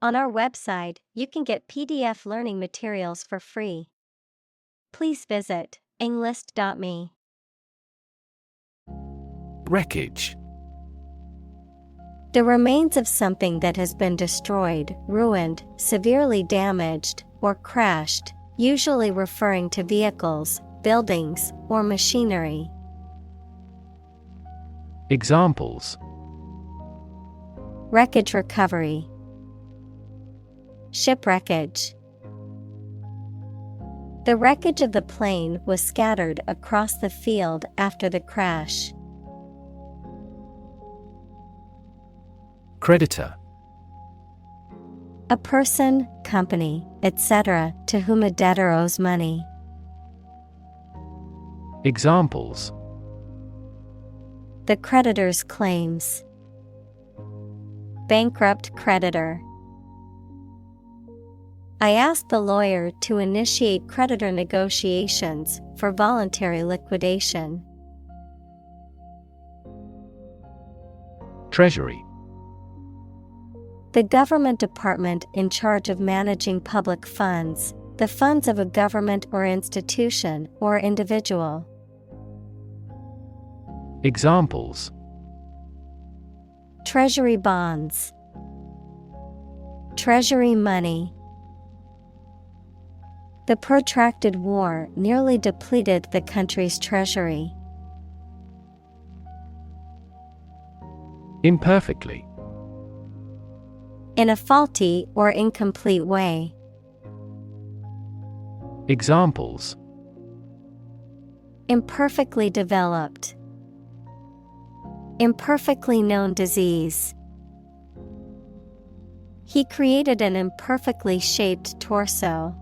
On our website, you can get PDF learning materials for free. Please visit englist.me. Wreckage. The remains of something that has been destroyed, ruined, severely damaged, or crashed, usually referring to vehicles, buildings, or machinery. Examples: Wreckage recovery, shipwreckage. The wreckage of the plane was scattered across the field after the crash. Creditor. A person, company, etc., to whom a debtor owes money. Examples: The creditor's claims. Bankrupt creditor. I asked the lawyer to initiate creditor negotiations for voluntary liquidation. Treasury. The government department in charge of managing public funds, the funds of a government or institution or individual. Examples: Treasury bonds. Treasury money. The protracted war nearly depleted the country's treasury. Imperfectly. In a faulty or incomplete way. Examples: Imperfectly developed. Imperfectly known disease. He created an imperfectly shaped torso.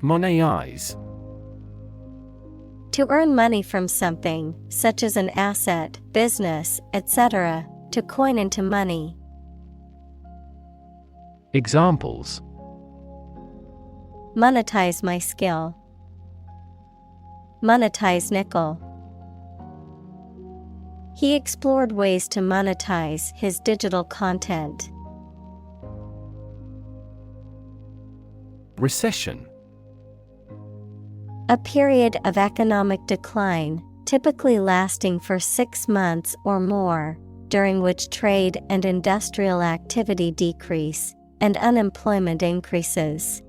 Monetize. To earn money from something, such as an asset, business, etc., to coin into money. Examples: Monetize my skill. Monetize nickel. He explored ways to monetize his digital content. Recession. A period of economic decline, typically lasting for 6 months or more, during which trade and industrial activity decrease, and unemployment increases.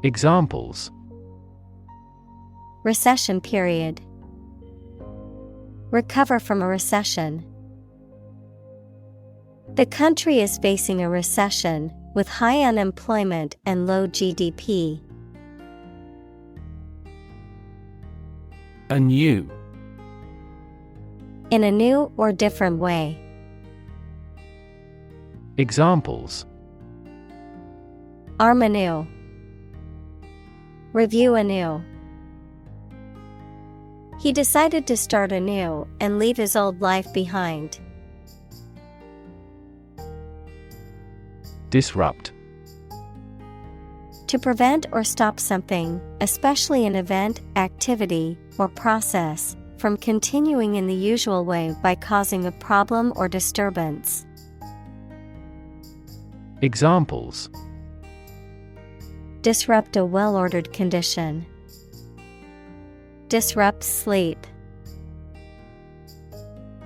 Examples: Recession period. Recover from a recession. The country is facing a recession, with high unemployment and low GDP. Anew. In a new or different way. Examples: Arm anew. Review anew. He decided to start anew and leave his old life behind. Disrupt. To prevent or stop something, especially an event, activity, or process, from continuing in the usual way by causing a problem or disturbance. Examples: Disrupt a well-ordered condition. Disrupt sleep.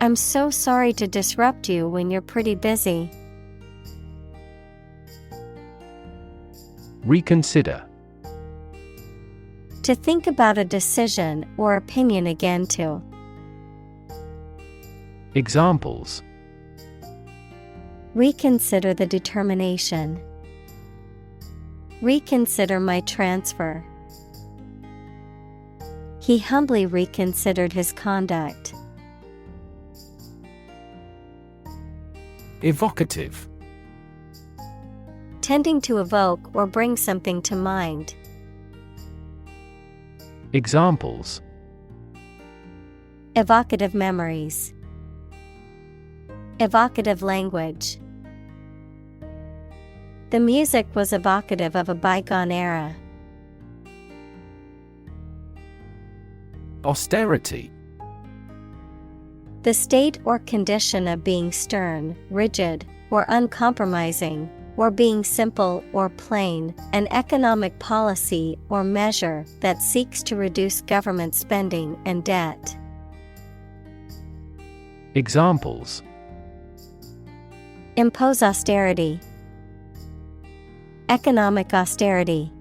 I'm so sorry to disrupt you when you're pretty busy. Reconsider. To think about a decision or opinion again to. Examples: Reconsider the determination. Reconsider my transfer. He humbly reconsidered his conduct. Evocative. Tending to evoke or bring something to mind. Examples: Evocative memories. Evocative language. The music was evocative of a bygone era. Austerity. The state or condition of being stern, rigid, or uncompromising, or being simple or plain, an economic policy or measure that seeks to reduce government spending and debt. Examples: Impose austerity. Economic austerity.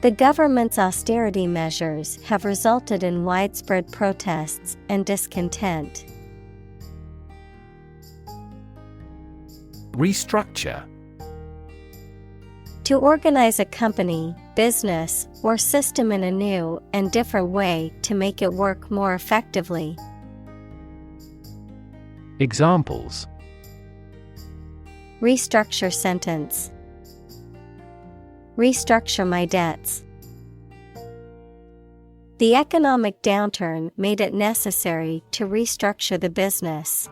The government's austerity measures have resulted in widespread protests and discontent. Restructure. To organize a company, business, or system in a new and different way to make it work more effectively. Examples: Restructure sentence. Restructure my debts. The economic downturn made it necessary to restructure the business.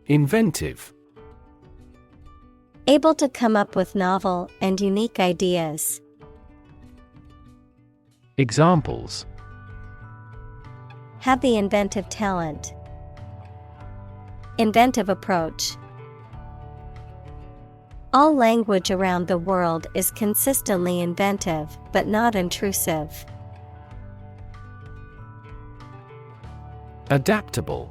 Inventive. Able to come up with novel and unique ideas. Examples: Have the inventive talent. Inventive approach. All language around the world is consistently inventive, but not intrusive. Adaptable.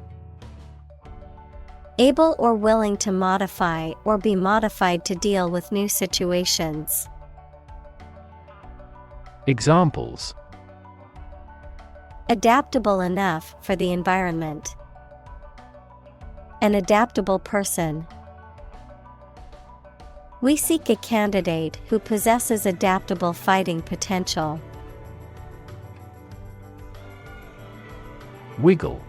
Able or willing to modify or be modified to deal with new situations. Examples: Adaptable enough for the environment. An adaptable person. We seek a candidate who possesses adaptable fighting potential. Wiggle.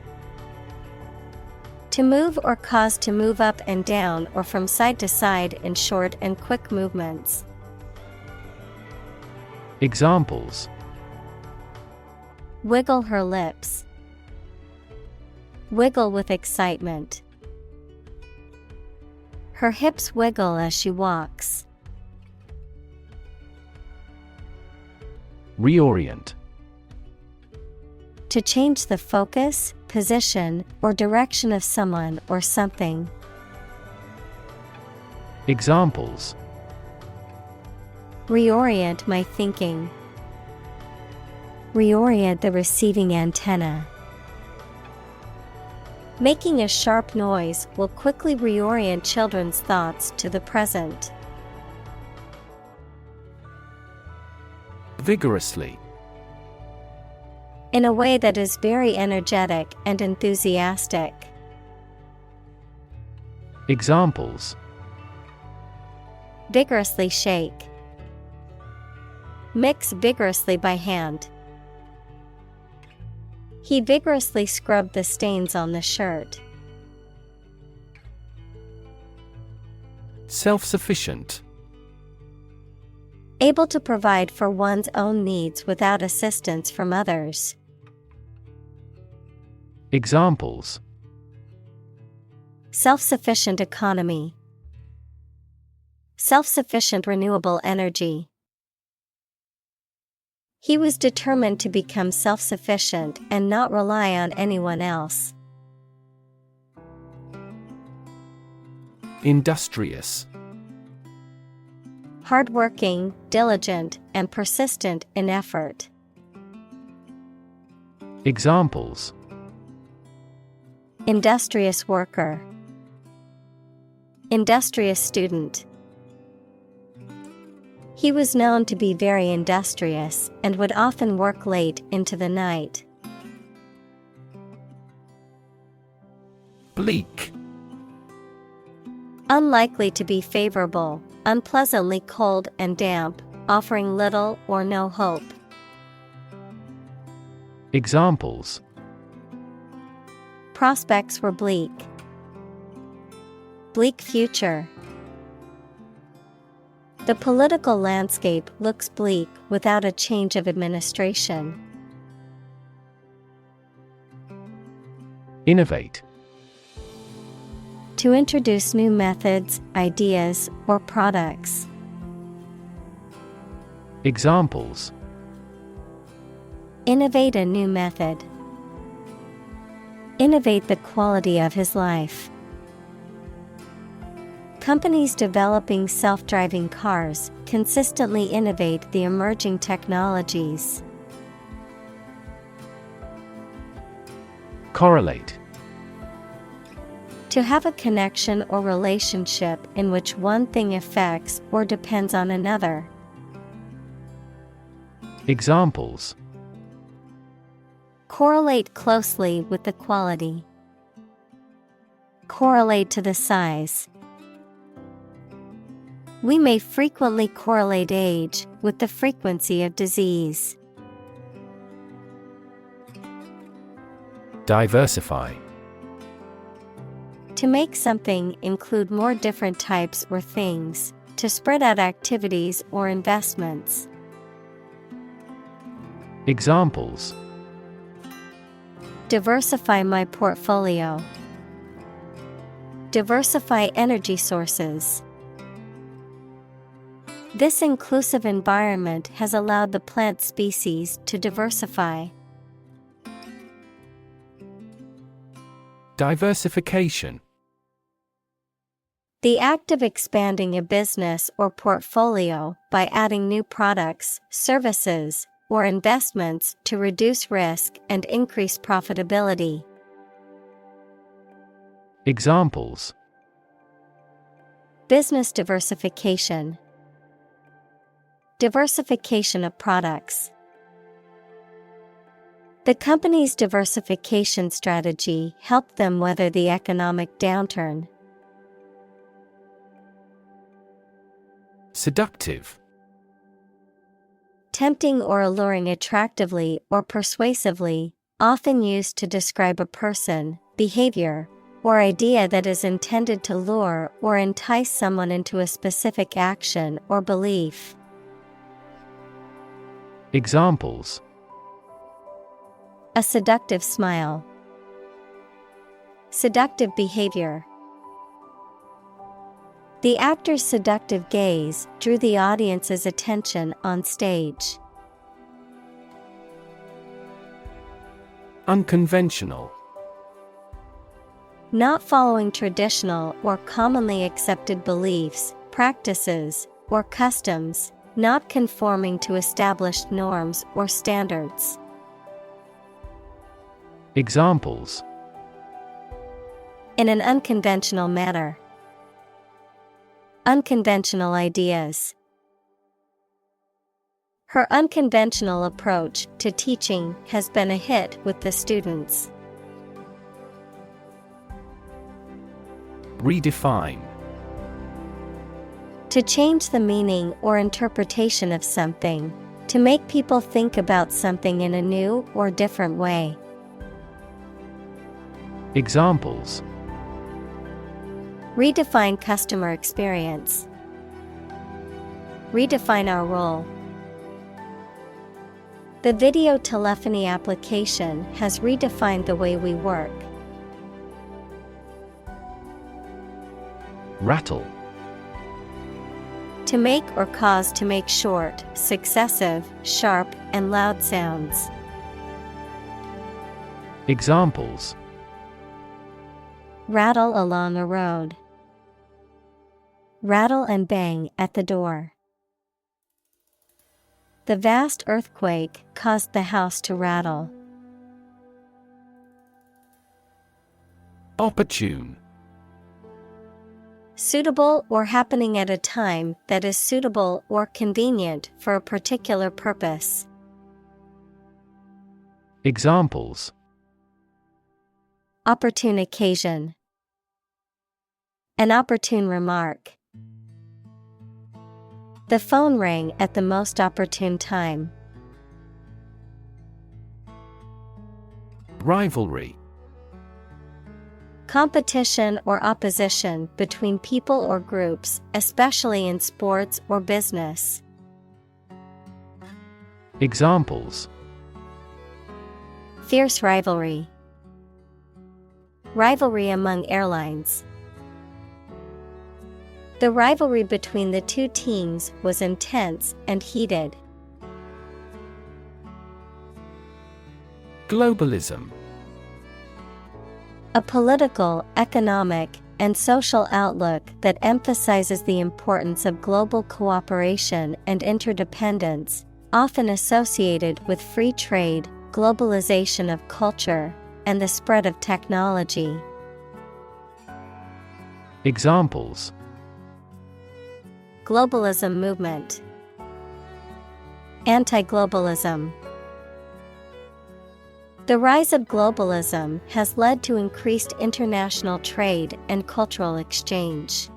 To move or cause to move up and down or from side to side in short and quick movements. Examples: Wiggle her lips. Wiggle with excitement. Her hips wiggle as she walks. Reorient. To change the focus, position, or direction of someone or something. Examples: Reorient my thinking. Reorient the receiving antenna. Making a sharp noise will quickly reorient children's thoughts to the present. Vigorously. In a way that is very energetic and enthusiastic. Examples: Vigorously shake. Mix vigorously by hand. He vigorously scrubbed the stains on the shirt. Self-sufficient. Able to provide for one's own needs without assistance from others. Examples: Self-sufficient economy. Self-sufficient renewable energy. He was determined to become self-sufficient and not rely on anyone else. Industrious. Hardworking, diligent, and persistent in effort. Examples: Industrious worker. Industrious student. He was known to be very industrious and would often work late into the night. Bleak. Unlikely to be favorable, unpleasantly cold and damp, offering little or no hope. Examples: Prospects were bleak. Bleak future. The political landscape looks bleak without a change of administration. Innovate. To introduce new methods, ideas, or products. Examples: Innovate a new method. Innovate the quality of his life. Companies developing self-driving cars consistently innovate the emerging technologies. Correlate. To have a connection or relationship in which one thing affects or depends on another. Examples: correlate closely with the quality. Correlate to the size. We may frequently correlate age with the frequency of disease. Diversify. To make something include more different types or things, to spread out activities or investments. Examples: diversify my portfolio. Diversify energy sources. This inclusive environment has allowed the plant species to diversify. Diversification. The act of expanding a business or portfolio by adding new products, services, or investments to reduce risk and increase profitability. Examples: business diversification. Diversification of products. The company's diversification strategy helped them weather the economic downturn. Seductive. Tempting or alluring attractively or persuasively, often used to describe a person, behavior, or idea that is intended to lure or entice someone into a specific action or belief. Examples: a seductive smile. Seductive behavior. The actor's seductive gaze drew the audience's attention on stage. Unconventional. Not following traditional or commonly accepted beliefs, practices, or customs, not conforming to established norms or standards. Examples: in an unconventional manner. Unconventional ideas. Her unconventional approach to teaching has been a hit with the students. Redefine. To change the meaning or interpretation of something, to make people think about something in a new or different way. Examples: redefine customer experience. Redefine our role. The video telephony application has redefined the way we work. Rattle. To make or cause to make short, successive, sharp, and loud sounds. Examples: rattle along a road. Rattle and bang at the door. The vast earthquake caused the house to rattle. Opportune. Suitable or happening at a time that is suitable or convenient for a particular purpose. Examples: opportune occasion. An opportune remark. The phone rang at the most opportune time. Rivalry. Competition or opposition between people or groups, especially in sports or business. Examples: fierce rivalry. Rivalry among airlines. The rivalry between the two teams was intense and heated. Globalism. A political, economic, and social outlook that emphasizes the importance of global cooperation and interdependence, often associated with free trade, globalization of culture, and the spread of technology. Examples: Globalism movement. Anti-globalism. The rise of globalism has led to increased international trade and cultural exchange.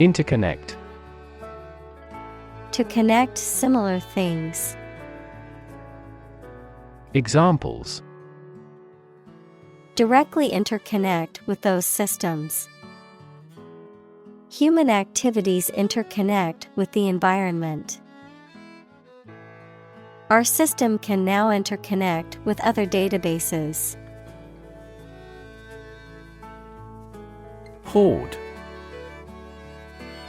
Interconnect. To connect similar things. Examples: Directly interconnect with those systems. Human activities interconnect with the environment. Our system can now interconnect with other databases. Hoard.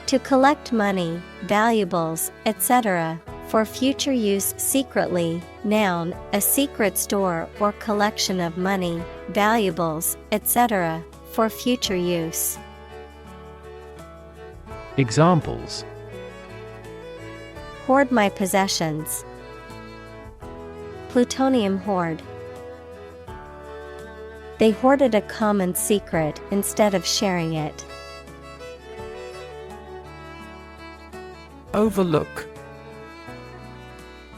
To collect money, valuables, etc., for future use secretly. Noun, a secret store or collection of money, valuables, etc., for future use. Examples: Hoard my possessions. Plutonium hoard. They hoarded a common secret instead of sharing it. Overlook.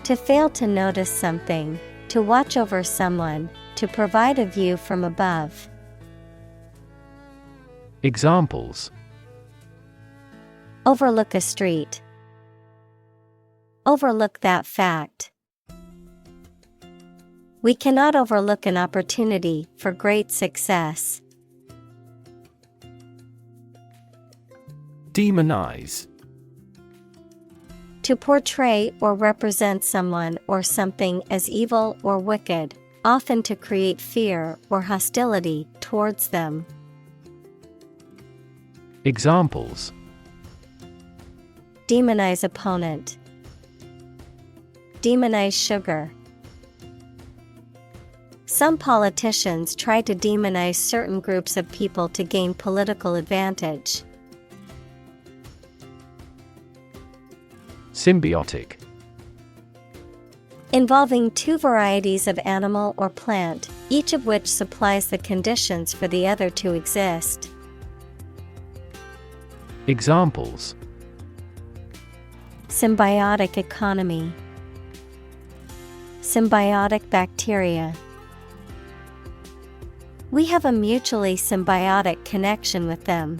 To fail to notice something, to watch over someone, to provide a view from above. Examples: Overlook a street. Overlook that fact. We cannot overlook an opportunity for great success. Demonize. To portray or represent someone or something as evil or wicked, often to create fear or hostility towards them. Examples: Demonize opponent. Demonize sugar. Some politicians try to demonize certain groups of people to gain political advantage. Symbiotic. Involving two varieties of animal or plant, each of which supplies the conditions for the other to exist. Examples: Symbiotic economy. Symbiotic bacteria. We have a mutually symbiotic connection with them.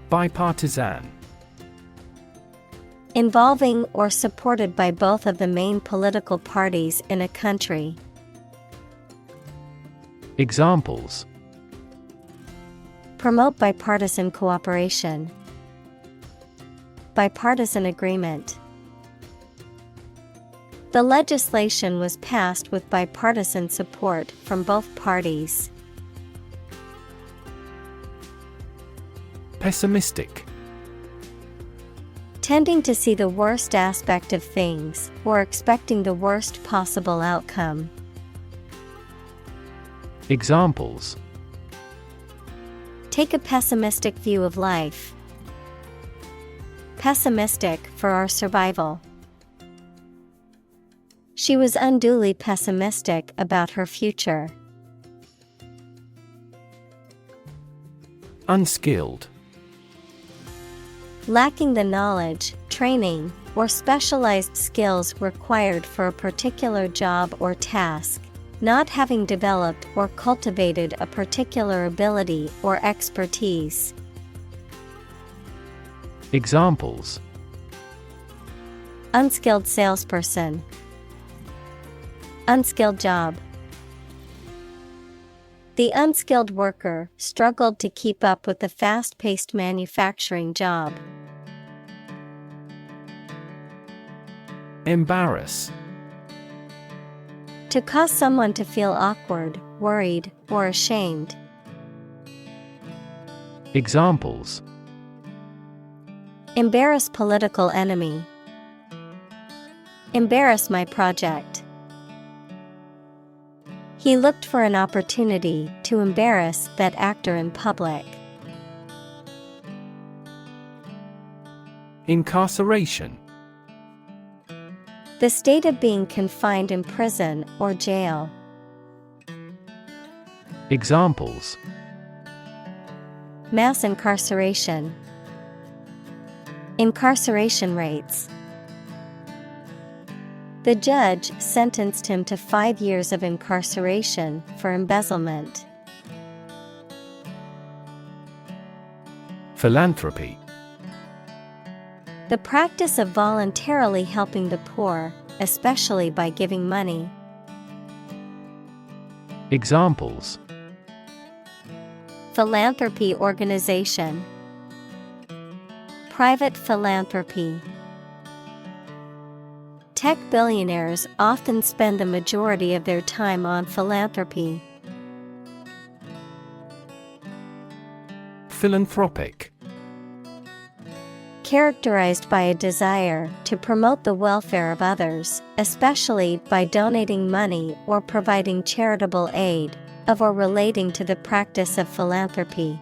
Bipartisan. Involving or supported by both of the main political parties in a country. Examples: Promote bipartisan cooperation. Bipartisan agreement. The legislation was passed with bipartisan support from both parties. Pessimistic. Tending to see the worst aspect of things, or expecting the worst possible outcome. Examples: Take a pessimistic view of life. Pessimistic for our survival. She was unduly pessimistic about her future. Unskilled. Lacking the knowledge, training, or specialized skills required for a particular job or task, not having developed or cultivated a particular ability or expertise. Examples: Unskilled salesperson. Unskilled job. The unskilled worker struggled to keep up with the fast-paced manufacturing job. Embarrass. To cause someone to feel awkward, worried, or ashamed. Embarrass political enemy. Embarrass my project. He looked for an opportunity to embarrass that actor in public. Incarceration. The state of being confined in prison or jail. Examples: Mass incarceration. Incarceration rates. The judge sentenced him to 5 years of incarceration for embezzlement. Philanthropy. The practice of voluntarily helping the poor, especially by giving money. Examples: Philanthropy organization. Private philanthropy. Tech billionaires often spend the majority of their time on philanthropy. Philanthropic. Characterized by a desire to promote the welfare of others, especially by donating money or providing charitable aid, of or relating to the practice of philanthropy.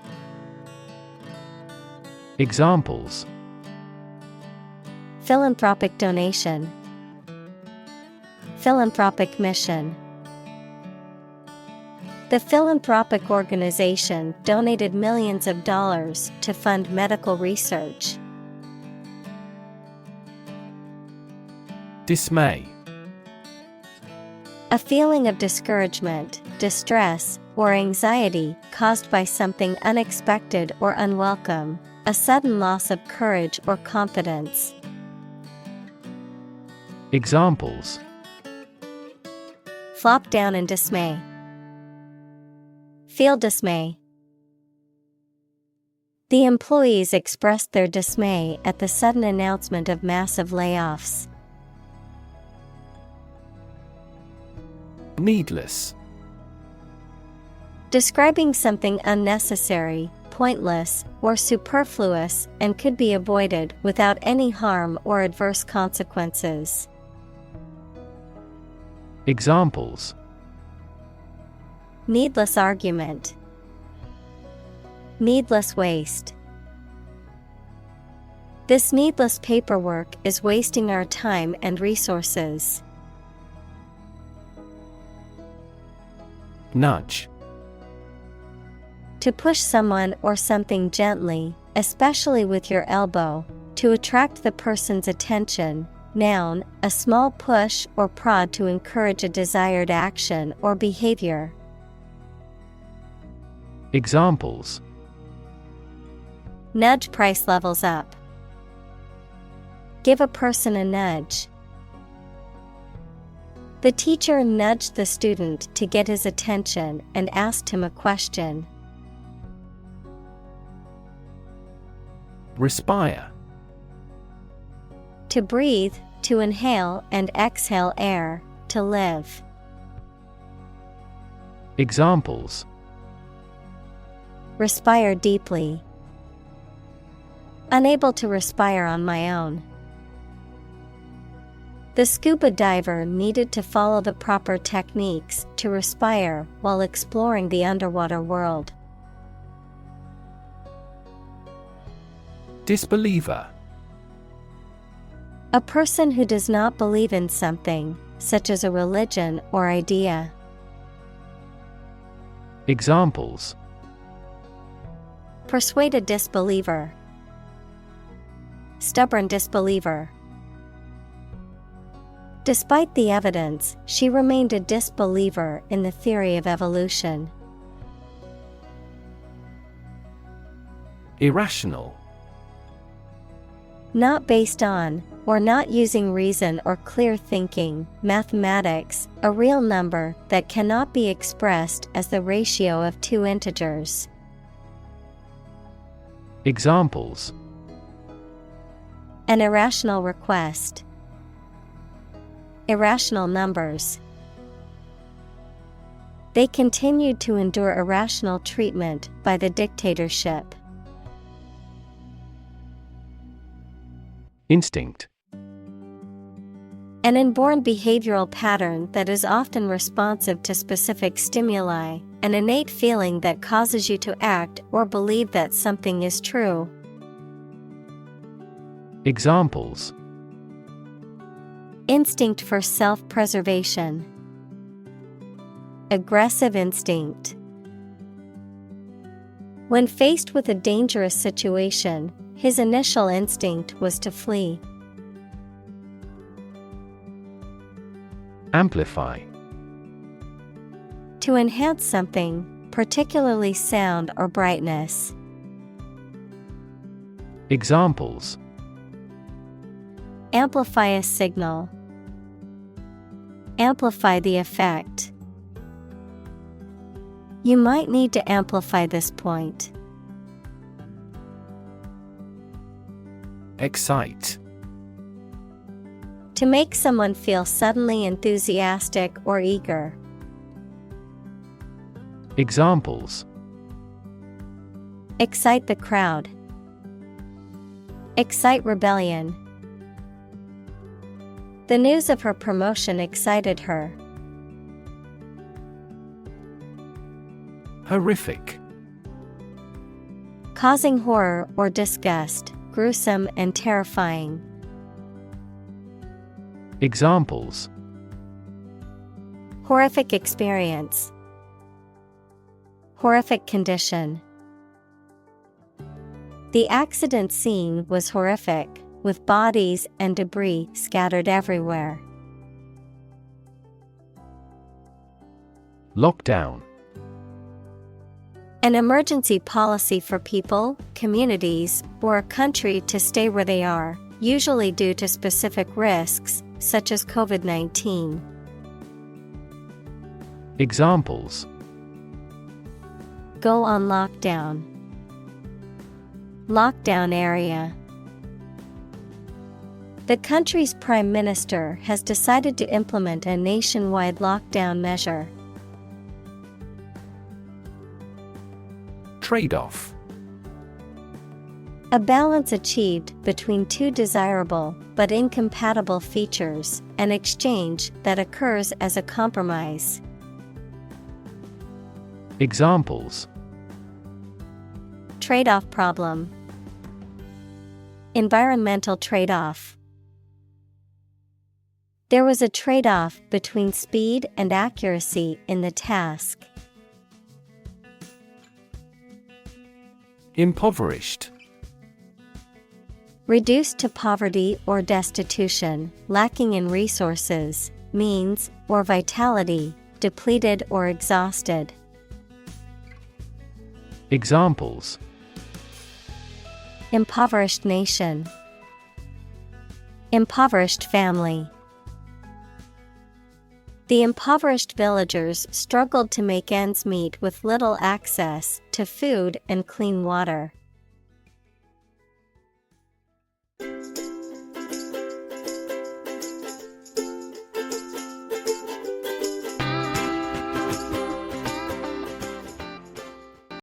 Examples: Philanthropic donation. Philanthropic mission. The philanthropic organization donated millions of dollars to fund medical research. Dismay. A feeling of discouragement, distress, or anxiety caused by something unexpected or unwelcome, a sudden loss of courage or confidence. Examples: Flop down in dismay. Feel dismay. The employees expressed their dismay at the sudden announcement of massive layoffs. Needless. Describing something unnecessary, pointless, or superfluous and could be avoided without any harm or adverse consequences. Examples: Needless argument. Needless waste. This needless paperwork is wasting our time and resources. Nudge. To push someone or something gently, especially with your elbow, to attract the person's attention. Noun, a small push or prod to encourage a desired action or behavior. Examples: Nudge price levels up. Give a person a nudge. The teacher nudged the student to get his attention and asked him a question. Respire. To breathe, to inhale and exhale air, to live. Examples: Respire deeply. Unable to respire on my own. The scuba diver needed to follow the proper techniques to respire while exploring the underwater world. Disbeliever. A person who does not believe in something, such as a religion or idea. Examples: Persuade a disbeliever. Stubborn disbeliever. Despite the evidence, she remained a disbeliever in the theory of evolution. Irrational. Not based on, or not using reason or clear thinking, mathematics, a real number that cannot be expressed as the ratio of two integers. Examples: An irrational request. Irrational numbers. They continued to endure irrational treatment by the dictatorship. Instinct. An inborn behavioral pattern that is often responsive to specific stimuli, an innate feeling that causes you to act or believe that something is true. Examples: Instinct for self-preservation. Aggressive instinct. When faced with a dangerous situation, his initial instinct was to flee. Amplify. To enhance something, particularly sound or brightness. Examples: Amplify a signal. Amplify the effect. You might need to amplify this point. Excite. To make someone feel suddenly enthusiastic or eager. Examples: Excite the crowd. Excite rebellion. The news of her promotion excited her. Horrific. Causing horror or disgust, gruesome and terrifying. Examples: Horrific experience. Horrific condition. The accident scene was horrific, with bodies and debris scattered everywhere. Lockdown. An emergency policy for people, communities, or a country to stay where they are, usually due to specific risks, such as COVID-19. Examples: Go on lockdown. Lockdown area. The country's prime minister has decided to implement a nationwide lockdown measure. Trade-off. A balance achieved between two desirable but incompatible features, an exchange that occurs as a compromise. Examples: Trade-off problem. Environmental trade-off. There was a trade-off between speed and accuracy in the task. Impoverished. Reduced to poverty or destitution, lacking in resources, means, or vitality, depleted or exhausted. Examples: Impoverished nation. Impoverished family. The impoverished villagers struggled to make ends meet with little access to food and clean water.